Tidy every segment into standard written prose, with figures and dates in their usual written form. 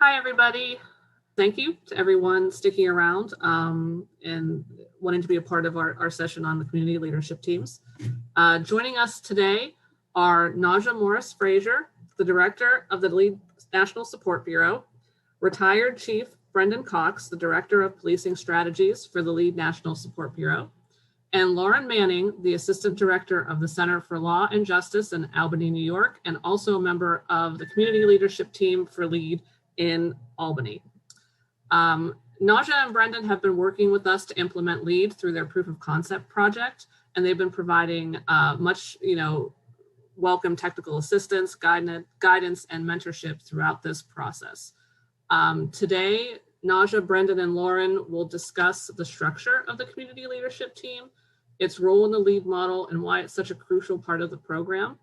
Hi, everybody. Thank you to everyone sticking around and wanting to be a part of our session on the community leadership teams. Joining us today are Naja Morris-Frazier, the Director of the LEAD National Support Bureau, retired Chief Brendan Cox, the Director of Policing Strategies for the LEAD National Support Bureau, and Lauren Manning, the Assistant Director of the Center for Law and Justice in Albany, New York, and also a member of the Community Leadership Team for LEAD in Albany. Naja and Brendan have been working with us to implement LEAD through their proof of concept project, and they've been providing much, welcome technical assistance, guidance, and mentorship throughout this process. Today, Naja, Brendan, and Lauren will discuss the structure of the community leadership team, its role in the LEAD model, and why it's such a crucial part of the program.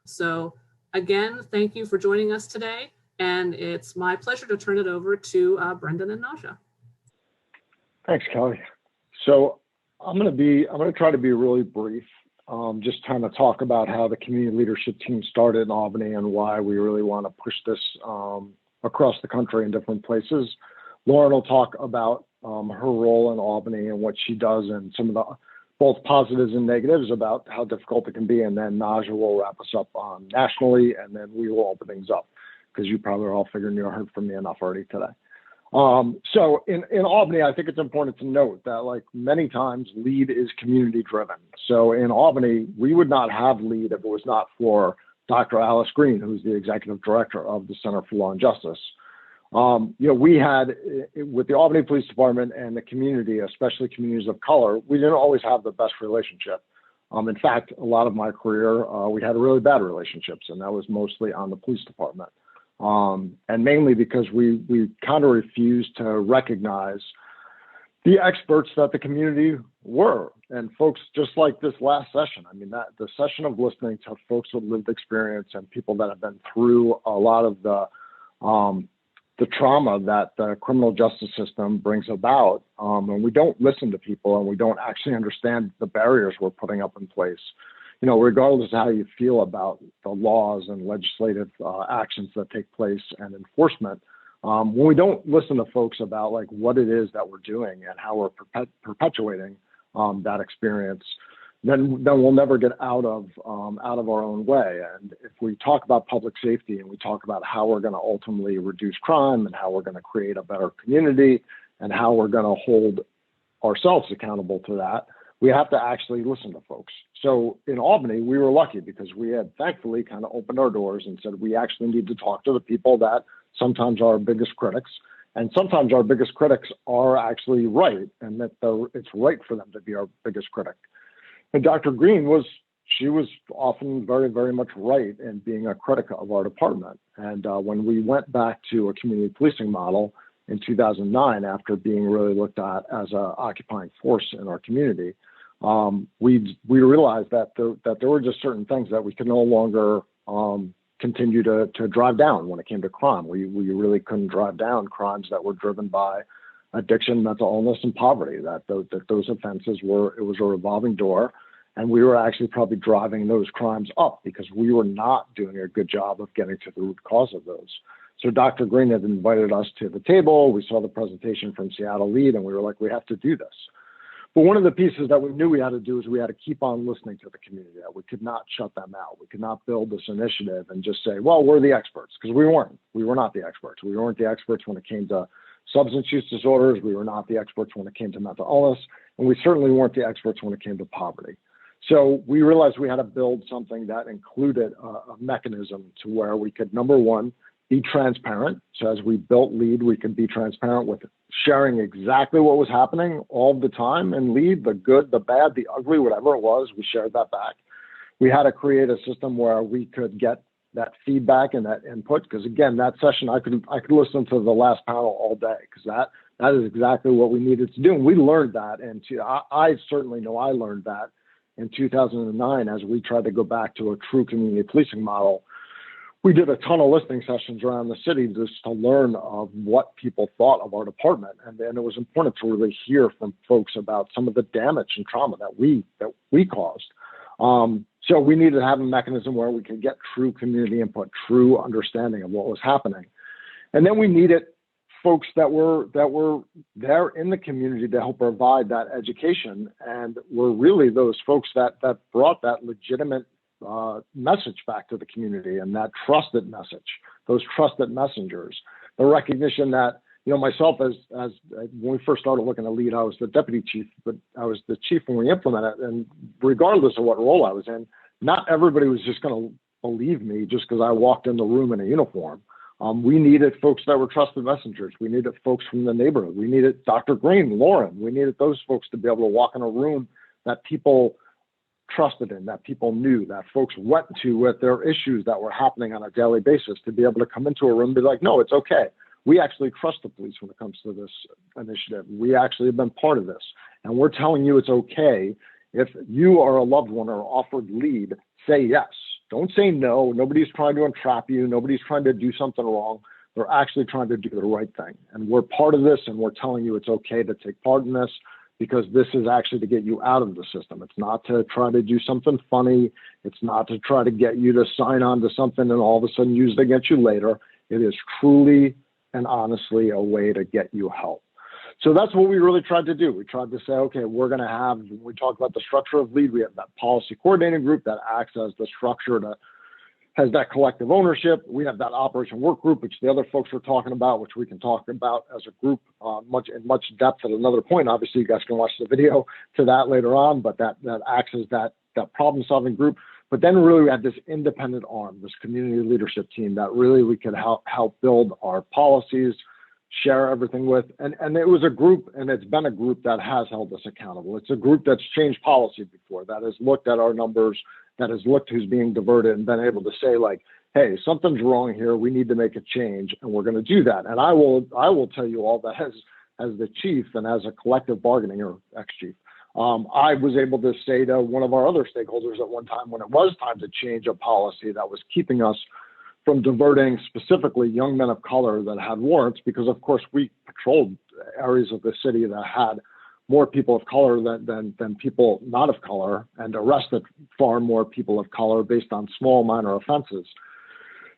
So again, thank you for joining us today. And it's my pleasure to turn it over to Brendan and Naja. Thanks, Kelly. So I'm going to try to be really brief, just kind of talk about how the community leadership team started in Albany and why we really want to push this across the country in different places. Lauren will talk about her role in Albany and what she does and some of the both positives and negatives about how difficult it can be. And then Naja will wrap us up nationally, and then we will open things up, because you probably are all figuring you heard from me enough already today. So in Albany, I think it's important to note that, like many times, LEAD is community driven. So in Albany, we would not have LEAD if it was not for Dr. Alice Green, who's the executive director of the Center for Law and Justice. We had, with the Albany Police Department and the community, especially communities of color, we didn't always have the best relationship. In fact, a lot of my career, we had really bad relationships, and that was mostly on the police department. And mainly because we kind of refused to recognize the experts that the community were. And folks, just like this last session, I mean, that the session of listening to folks with lived experience and people that have been through a lot of the trauma that the criminal justice system brings about, and we don't listen to people and we don't actually understand the barriers we're putting up in place. Regardless of how you feel about the laws and legislative actions that take place and enforcement, when we don't listen to folks about like what it is that we're doing and how we're perpetuating that experience, then we'll never get out of our own way. And if we talk about public safety and we talk about how we're going to ultimately reduce crime and how we're going to create a better community and how we're going to hold ourselves accountable to that, we have to actually listen to folks. So in Albany, we were lucky because we had thankfully kind of opened our doors and said, we actually need to talk to the people that sometimes are our biggest critics. And sometimes our biggest critics are actually right, and that it's right for them to be our biggest critic. And Dr. Green was often very, very much right in being a critic of our department. And when we went back to a community policing model in 2009, after being really looked at as an occupying force in our community, we realized that there were just certain things that we could no longer continue to drive down when it came to crime. We really couldn't drive down crimes that were driven by addiction, mental illness, and poverty. That those offenses it was a revolving door, and we were actually probably driving those crimes up because we were not doing a good job of getting to the root cause of those. So Dr. Green had invited us to the table. We saw the presentation from Seattle LEAD, and we were like, we have to do this. But one of the pieces that we knew we had to do is we had to keep on listening to the community. We could not shut them out. We could not build this initiative and just say, well, we're the experts, because we weren't. We were not the experts. We weren't the experts when it came to substance use disorders. We were not the experts when it came to mental illness. And we certainly weren't the experts when it came to poverty. So we realized we had to build something that included a mechanism to where we could, number one, be transparent. So as we built LEAD, we could be transparent with sharing exactly what was happening all the time in LEAD, the good, the bad, the ugly, whatever it was, we shared that back. We had to create a system where we could get that feedback and that input, because again, that session, I could listen to the last panel all day, because that is exactly what we needed to do. And we learned that, and I certainly know I learned that in 2009 as we tried to go back to a true community policing model. We did a ton of listening sessions around the city just to learn of what people thought of our department. And then it was important to really hear from folks about some of the damage and trauma that we caused. So we needed to have a mechanism where we could get true community input, true understanding of what was happening. And then we needed folks that were there in the community to help provide that education, and were really those folks that brought that legitimate message back to the community, and that trusted message, those trusted messengers, the recognition that, you know, myself as when we first started looking at LEAD, I was the deputy chief, but I was the chief when we implemented it. And regardless of what role I was in, not everybody was just going to believe me just because I walked in the room in a uniform. We needed folks that were trusted messengers. We needed folks from the neighborhood. We needed Dr. Green, Lauren. We needed those folks to be able to walk in a room that people trusted in, that people knew, that folks went to with their issues that were happening on a daily basis, to be able to come into a room and be like, no, it's okay. We actually trust the police when it comes to this initiative. We actually have been part of this. And we're telling you it's okay. If you are a loved one or offered LEAD, say yes. Don't say no. Nobody's trying to entrap you. Nobody's trying to do something wrong. They're actually trying to do the right thing. And we're part of this, and we're telling you it's okay to take part in this, because this is actually to get you out of the system. It's not to try to do something funny. It's not to try to get you to sign on to something and all of a sudden use it against you later. It is truly and honestly a way to get you help. So that's what we really tried to do. We tried to say, okay, we're going to have, when we talk about the structure of LEAD, we have that policy coordinating group that acts as the structure that has that collective ownership. We have that operation work group, which the other folks were talking about, which we can talk about as a group in much depth at another point. Obviously, you guys can watch the video to that later on, but that acts as that problem solving group. But then really we had this independent arm, this community leadership team that really we could help build our policies, share everything with. And it was a group, and it's been a group that has held us accountable. It's a group that's changed policy before, that has looked at our numbers, that has looked who's being diverted and been able to say, like, hey, something's wrong here. We need to make a change, and we're going to do that. And I will tell you all that as the chief and as a collective bargaining, or ex-chief, I was able to say to one of our other stakeholders at one time, when it was time to change a policy that was keeping us from diverting specifically young men of color that had warrants, because of course we patrolled areas of the city that had more people of color than people not of color, and arrested far more people of color based on small minor offenses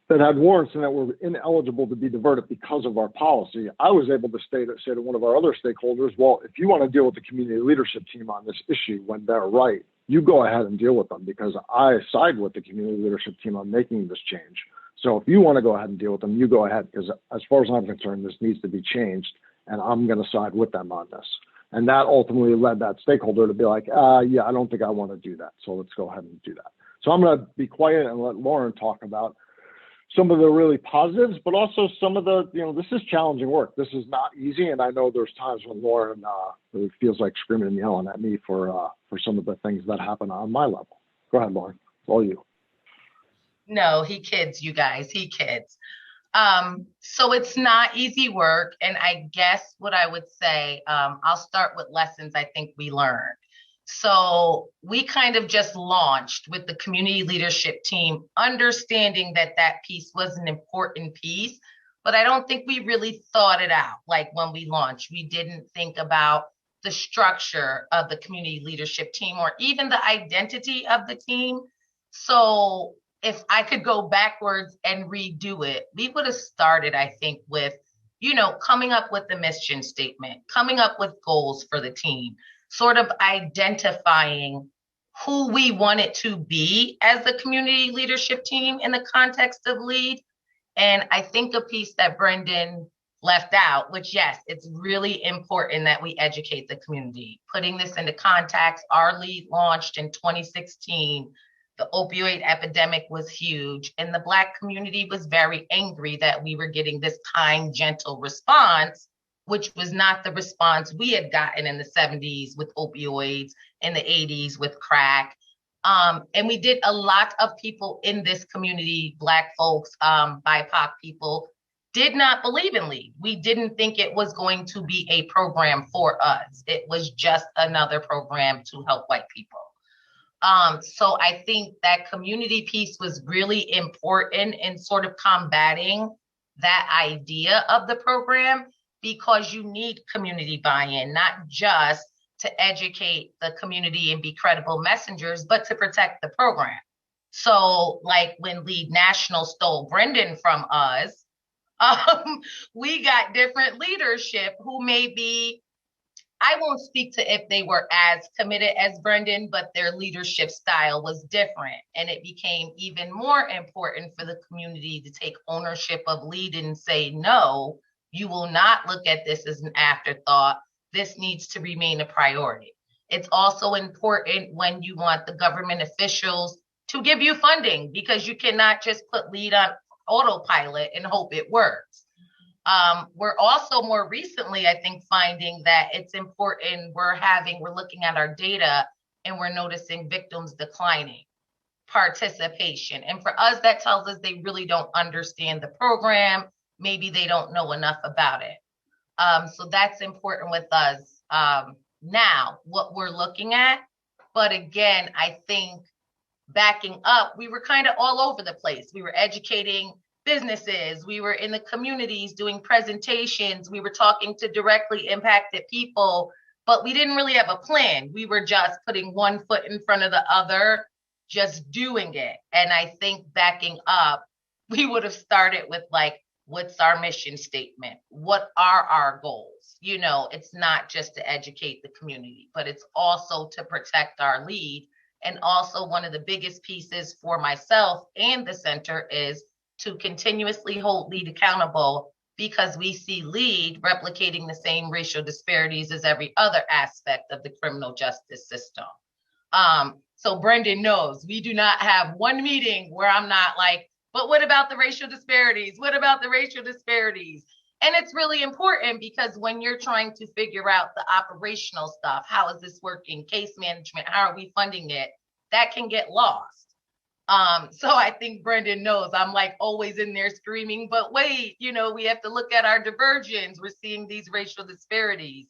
that had warrants and that were ineligible to be diverted because of our policy. I was able to say to one of our other stakeholders, well, if you want to deal with the community leadership team on this issue when they're right, you go ahead and deal with them, because I side with the community leadership team on making this change. So if you want to go ahead and deal with them, you go ahead, because as far as I'm concerned, this needs to be changed, and I'm going to side with them on this. And that ultimately led that stakeholder to be like, yeah, I don't think I want to do that. So let's go ahead and do that. So I'm going to be quiet and let Lauren talk about some of the really positives, but also some of the, this is challenging work. This is not easy. And I know there's times when Lauren really feels like screaming and yelling at me for some of the things that happen on my level. Go ahead, Lauren. It's all you. No, he kids, you guys, he kids. So it's not easy work. And I guess what I would say, I'll start with lessons I think we learned. So we kind of just launched with the community leadership team, understanding that piece was an important piece, but I don't think we really thought it out. Like when we launched, we didn't think about the structure of the community leadership team or even the identity of the team. So if I could go backwards and redo it, we would have started, I think, with, coming up with the mission statement, coming up with goals for the team, sort of identifying who we want it to be as the community leadership team in the context of LEAD. And I think a piece that Brendan left out, which, yes, it's really important that we educate the community. Putting this into context, our LEAD launched in 2016. The opioid epidemic was huge, and the Black community was very angry that we were getting this kind, gentle response, which was not the response we had gotten in the 70s with opioids, in the 80s with crack. And we did a lot of people in this community, Black folks, BIPOC people, did not believe in LEAD. We didn't think it was going to be a program for us. It was just another program to help white people. So I think that community piece was really important in sort of combating that idea of the program, because you need community buy-in, not just to educate the community and be credible messengers, but to protect the program. So like when LEAD National stole Brendan from us, We got different leadership who may be, I won't speak to if they were as committed as Brendan, but their leadership style was different. And it became even more important for the community to take ownership of LEAD and say, no, you will not look at this as an afterthought. This needs to remain a priority. It's also important when you want the government officials to give you funding, because you cannot just put LEAD on autopilot and hope it works. We're also more recently, I think, finding that it's important. We're looking at our data and we're noticing victims declining participation. And for us, that tells us they really don't understand the program. Maybe they don't know enough about it. So that's important with us now, what we're looking at. But again, I think backing up, we were kind of all over the place. We were educating businesses, we were in the communities doing presentations, we were talking to directly impacted people, but we didn't really have a plan. We were just putting one foot in front of the other, just doing it. And I think backing up, we would have started with like, what's our mission statement? What are our goals? You know, it's not just to educate the community, but it's also to protect our LEAD. And also one of the biggest pieces for myself and the center is to continuously hold LEAD accountable, because we see LEAD replicating the same racial disparities as every other aspect of the criminal justice system. So Brendan knows we do not have one meeting where I'm not like, but what about the racial disparities? What about the racial disparities? And it's really important, because when you're trying to figure out the operational stuff, how is this working? Case management, how are we funding it? That can get lost. So I think Brendan knows I'm like always in there screaming, but wait, you know, we have to look at our diversions. We're seeing these racial disparities.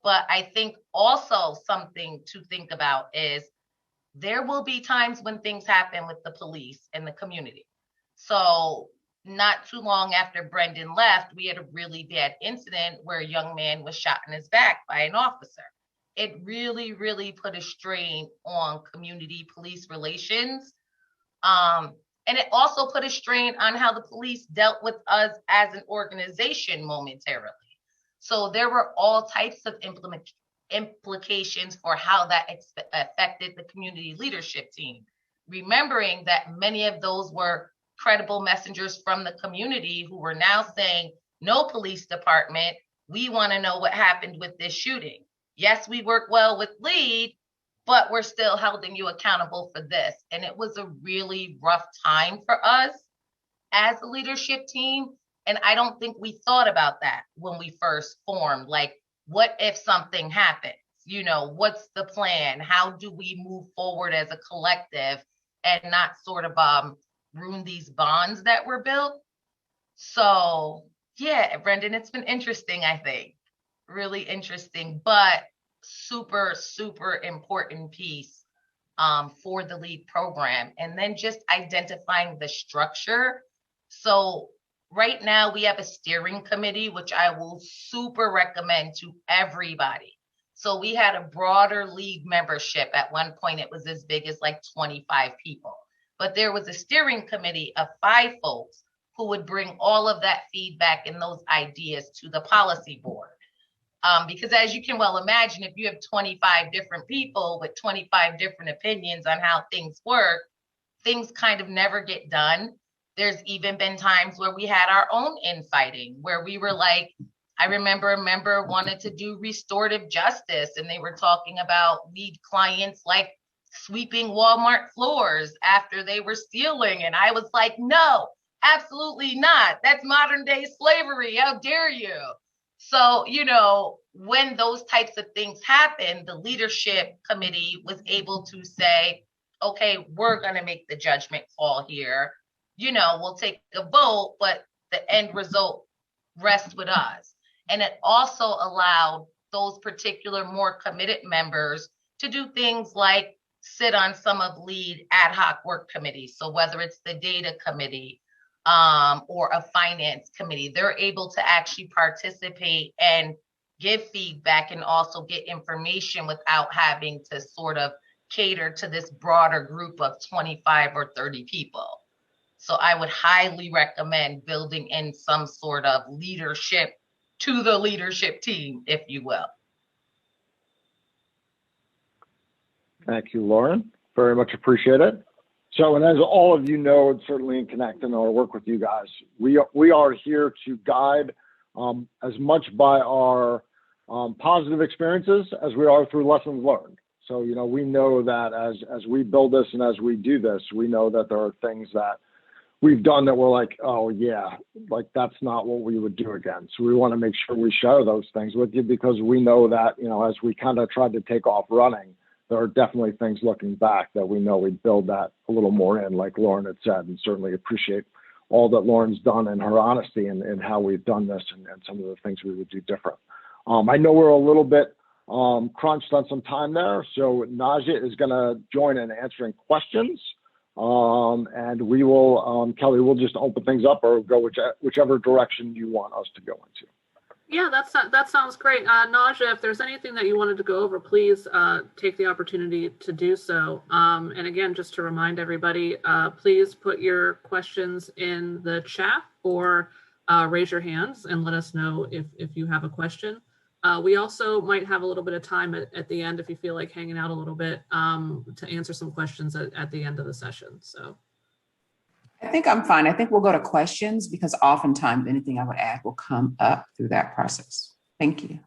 But I think also something to think about is there will be times when things happen with the police and the community. So not too long after Brendan left, we had a really bad incident where a young man was shot in his back by an officer. It really, really put a strain on community police relations. And it also put a strain on how the police dealt with us as an organization momentarily. So there were all types of implications for how that affected the community leadership team. Remembering that many of those were credible messengers from the community who were now saying, no, police department, we want to know what happened with this shooting. Yes, we work well with LEAD, but we're still holding you accountable for this. And it was a really rough time for us as a leadership team. And I don't think we thought about that when we first formed. Like, what if something happens? You know, what's the plan? How do we move forward as a collective and not sort of ruin these bonds that were built? So yeah, Brendan, it's been interesting, I think. Really interesting, but super, super important piece for the LEAD program. And then just identifying the structure. So right now we have a steering committee, which I will super recommend to everybody. So we had a broader LEAD membership. At one point, it was as big as like 25 people. But there was a steering committee of 5 folks who would bring all of that feedback and those ideas to the policy board. Because as you can well imagine, if you have 25 different people with 25 different opinions on how things work, things kind of never get done. There's even been times where we had our own infighting, where we were like, I remember a member wanted to do restorative justice, and they were talking about LEAD clients like sweeping Walmart floors after they were stealing. And I was like, no, absolutely not. That's modern day slavery. How dare you? So, you know, when those types of things happen, the leadership committee was able to say, okay, we're going to make the judgment call here. You know, we'll take a vote, but the end result rests with us. And it also allowed those particular more committed members to do things like sit on some of LEAD ad hoc work committees. So whether it's the data committee or a finance committee, they're able to actually participate and give feedback and also get information without having to sort of cater to this broader group of 25 or 30 people. So I would highly recommend building in some sort of leadership to the leadership team, if you will. Thank you, Lauren. Very much appreciate it. So, and as all of you know, and certainly in Connect and our work with you guys, we are here to guide as much by our positive experiences as we are through lessons learned. So, you know, we know that as we build this and as we do this, we know that there are things that we've done that we're like, oh yeah, like that's not what we would do again. So we want to make sure we share those things with you, because we know that, you know, as we kind of tried to take off running, there are definitely things looking back that we know we'd build that a little more in, like Lauren had said, and certainly appreciate all that Lauren's done and her honesty and how we've done this and some of the things we would do different. I know we're a little bit crunched on some time there, so Naja is going to join in answering questions, and we will, Kelly, we'll just open things up or go whichever direction you want us to go into. Yeah, that sounds great. Naja, if there's anything that you wanted to go over, please take the opportunity to do so. And again, just to remind everybody, please put your questions in the chat or raise your hands and let us know if you have a question. We also might have a little bit of time at the end if you feel like hanging out a little bit to answer some questions at the end of the session. So. I think I'm fine. I think we'll go to questions, because oftentimes anything I would add will come up through that process. Thank you.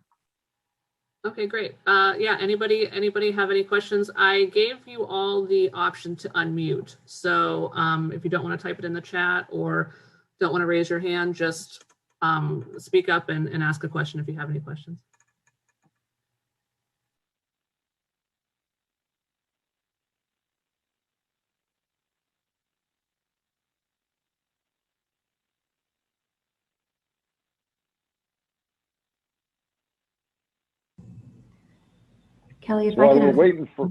Okay, great. Yeah, anybody have any questions? I gave you all the option to unmute. So if you don't want to type it in the chat or don't want to raise your hand, just speak up and ask a question if you have any questions. Kelly, if While I could we're waiting for,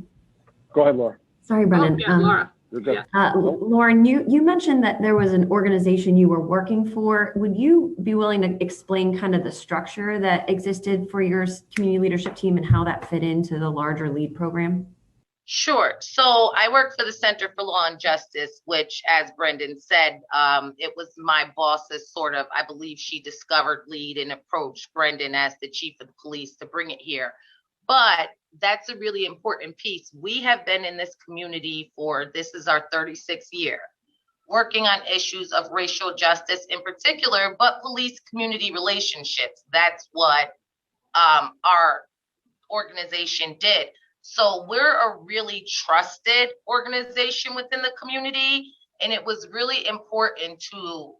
go ahead, Laura. Sorry, Brennan. Oh, yeah, Laura. Yeah. Lauren, you mentioned that there was an organization you were working for. Would you be willing to explain kind of the structure that existed for your community leadership team and how that fit into the larger LEAD program? Sure. So I work for the Center for Law and Justice, which, as Brendan said, it was my boss's sort of, I believe she discovered LEAD and approached Brendan as the chief of the police to bring it here. But that's a really important piece. We have been in this community this is our 36th year, working on issues of racial justice in particular, but police community relationships. That's what our organization did. So we're a really trusted organization within the community, and it was really important to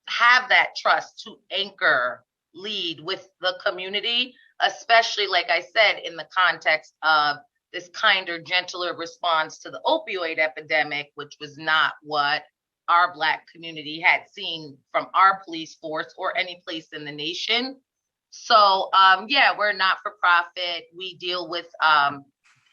have that trust to anchor LEAD with the community, especially, like I said, in the context of this kinder, gentler response to the opioid epidemic, which was not what our Black community had seen from our police force or any place in the nation. So, yeah, we're not for profit. We deal with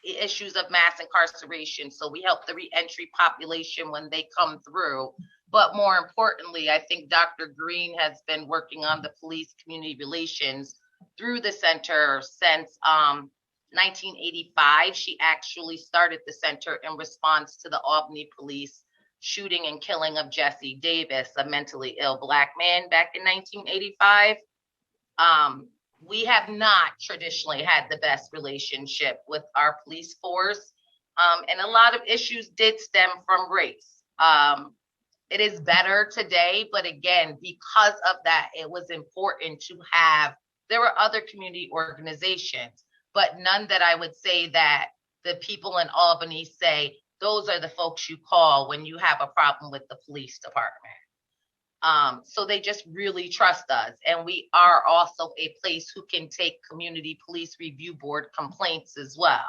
issues of mass incarceration. So we help the reentry population when they come through. But more importantly, I think Dr. Green has been working on the police community relations through the center since 1985. She actually started the center in response to the Albany police shooting and killing of Jesse Davis, a mentally ill Black man, back in 1985. We have not traditionally had the best relationship with our police force, and a lot of issues did stem from race. It is better today, but again, because of that, it was important to have, there were other community organizations, but none that I would say that the people in Albany say, those are the folks you call when you have a problem with the police department. So they just really trust us. And we are also a place who can take community police review board complaints as well.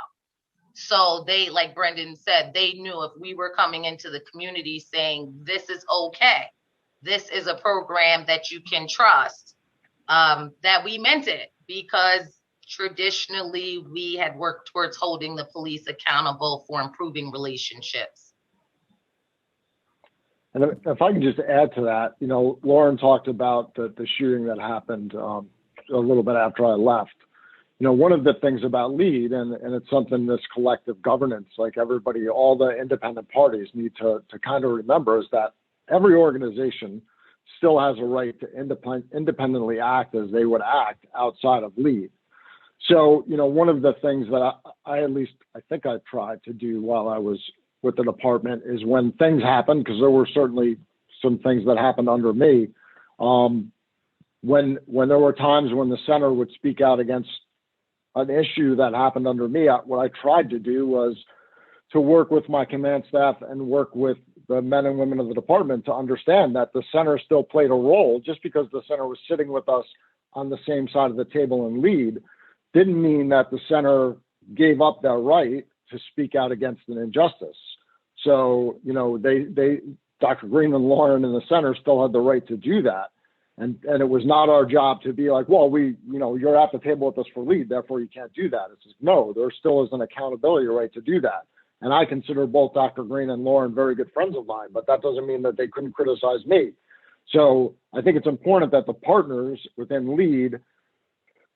So they, like Brendan said, they knew if we were coming into the community saying, this is okay, this is a program that you can trust, that we meant it, because traditionally we had worked towards holding the police accountable for improving relationships. And if I can just add to that, you know, Lauren talked about the shooting that happened a little bit after I left. You know, one of the things about LEAD, and it's something this collective governance, like everybody, all the independent parties need to kind of remember, is that every organization still has a right to independently act as they would act outside of LEAD. So, one of the things that I think I tried to do while I was with the department is when things happen, because there were certainly some things that happened under me, when there were times when the center would speak out against an issue that happened under me, what I tried to do was to work with my command staff and work with the men and women of the department to understand that the center still played a role. Just because the center was sitting with us on the same side of the table in LEAD didn't mean that the center gave up their right to speak out against an injustice. So, Dr. Green and Lauren and the center still had the right to do that. And it was not our job to be like, well, you're at the table with us for LEAD, therefore you can't do that. It's just, no, there still is an accountability right to do that. And I consider both Dr. Green and Lauren very good friends of mine, but that doesn't mean that they couldn't criticize me. So I think it's important that the partners within LEAD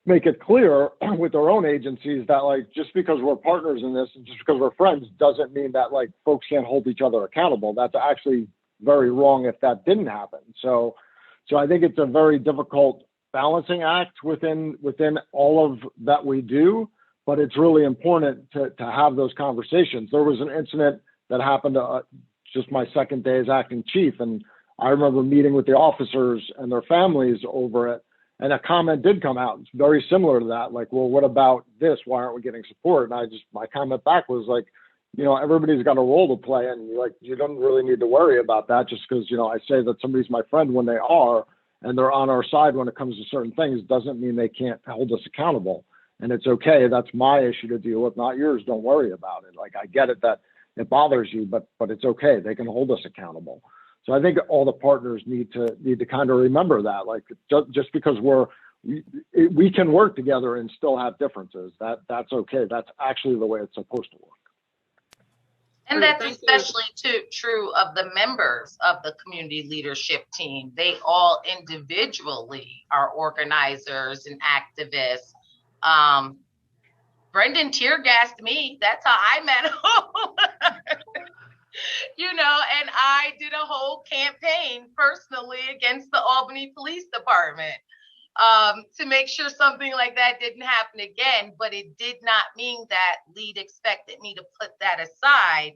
make it clear with their own agencies that, like, just because we're partners in this and just because we're friends doesn't mean that, like, folks can't hold each other accountable. That's actually very wrong if that didn't happen. So I think it's a very difficult balancing act within all of that we do, but it's really important to have those conversations. There was an incident that happened just my second day as acting chief, and I remember meeting with the officers and their families over it, and a comment did come out. It's very similar to that, like, well, what about this? Why aren't we getting support? And my comment back was like, everybody's got a role to play, and you don't really need to worry about that just because, I say that somebody's my friend when they are, and they're on our side when it comes to certain things, doesn't mean they can't hold us accountable. And it's okay. That's my issue to deal with, not yours. Don't worry about it. Like, I get it that it bothers you, but it's okay. They can hold us accountable. So I think all the partners need to kind of remember that, like, just because we can work together and still have differences. That's okay. That's actually the way it's supposed to work. And that's especially true of the members of the community leadership team. They all individually are organizers and activists. Brendan tear gassed me. That's how I met him. And I did a whole campaign personally against the Albany Police Department to make sure something like that didn't happen again. But it did not mean that LEAD expected me to put that aside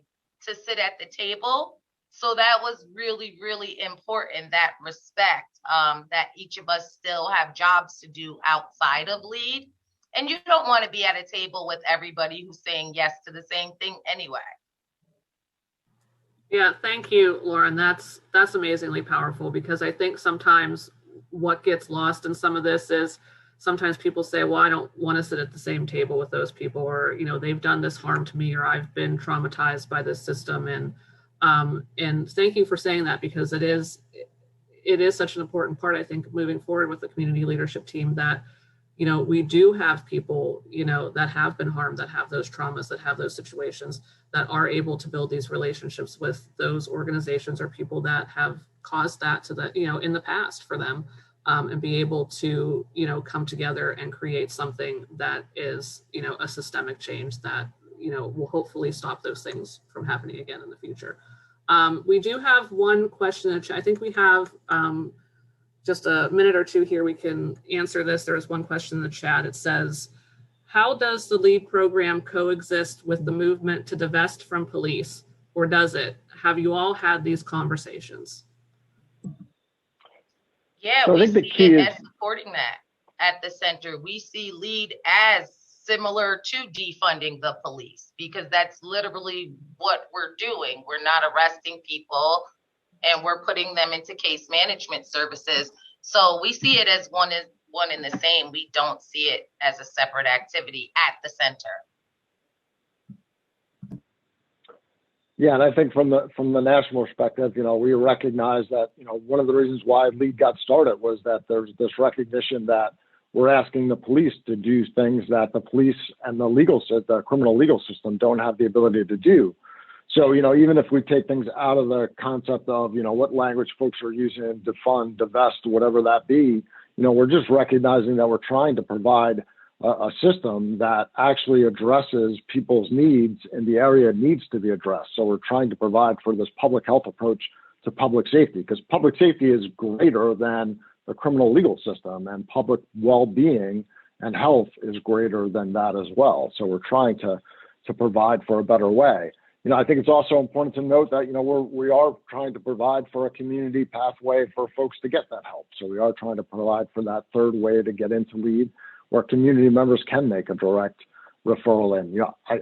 to sit at the table. So that was really, really important, that respect, that each of us still have jobs to do outside of LEAD. And you don't want to be at a table with everybody who's saying yes to the same thing anyway. Yeah, thank you, Lauren. That's amazingly powerful, because I think sometimes what gets lost in some of this is sometimes people say, well, I don't want to sit at the same table with those people, or, they've done this harm to me, or I've been traumatized by this system. And thank you for saying that, because it is such an important part, I think, moving forward with the community leadership team, that, we do have people, that have been harmed, that have those traumas, that have those situations, that are able to build these relationships with those organizations or people that have caused that to in the past for them, and be able to, come together and create something that is, a systemic change that, will hopefully stop those things from happening again in the future. We do have one question. I think we have just a minute or two here. We can answer this. There is one question in the chat. It says, how does the LEAD program coexist with the movement to divest from police, or does it? Have you all had these conversations? Yeah, so we see it as supporting that at the center. We see LEAD as similar to defunding the police, because that's literally what we're doing. We're not arresting people, and we're putting them into case management services. So we see it as one and the same. We don't see it as a separate activity at the center. Yeah, and I think from the national perspective, we recognize that, one of the reasons why LEAD got started was that there's this recognition that we're asking the police to do things that the police and the criminal legal system don't have the ability to do. So, even if we take things out of the concept of, what language folks are using, defund, divest, whatever that be, we're just recognizing that we're trying to provide a system that actually addresses people's needs in the area it needs to be addressed. So we're trying to provide for this public health approach to public safety, because public safety is greater than the criminal legal system, and public well-being and health is greater than that as well. So we're trying to provide for a better way. I think it's also important to note that, we are trying to provide for a community pathway for folks to get that help. So we are trying to provide for that third way to get into LEAD, where community members can make a direct referral in.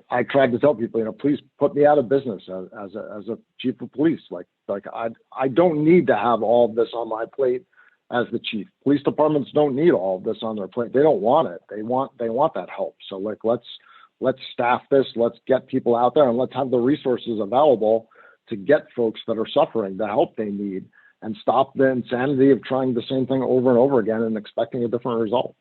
I tried to tell people, please put me out of business as a chief of police. I don't need to have all of this on my plate as the chief. Police departments don't need all of this on their plate. They don't want it. They want that help. So let's staff this, let's get people out there, and let's have the resources available to get folks that are suffering the help they need, and stop the insanity of trying the same thing over and over again and expecting a different result.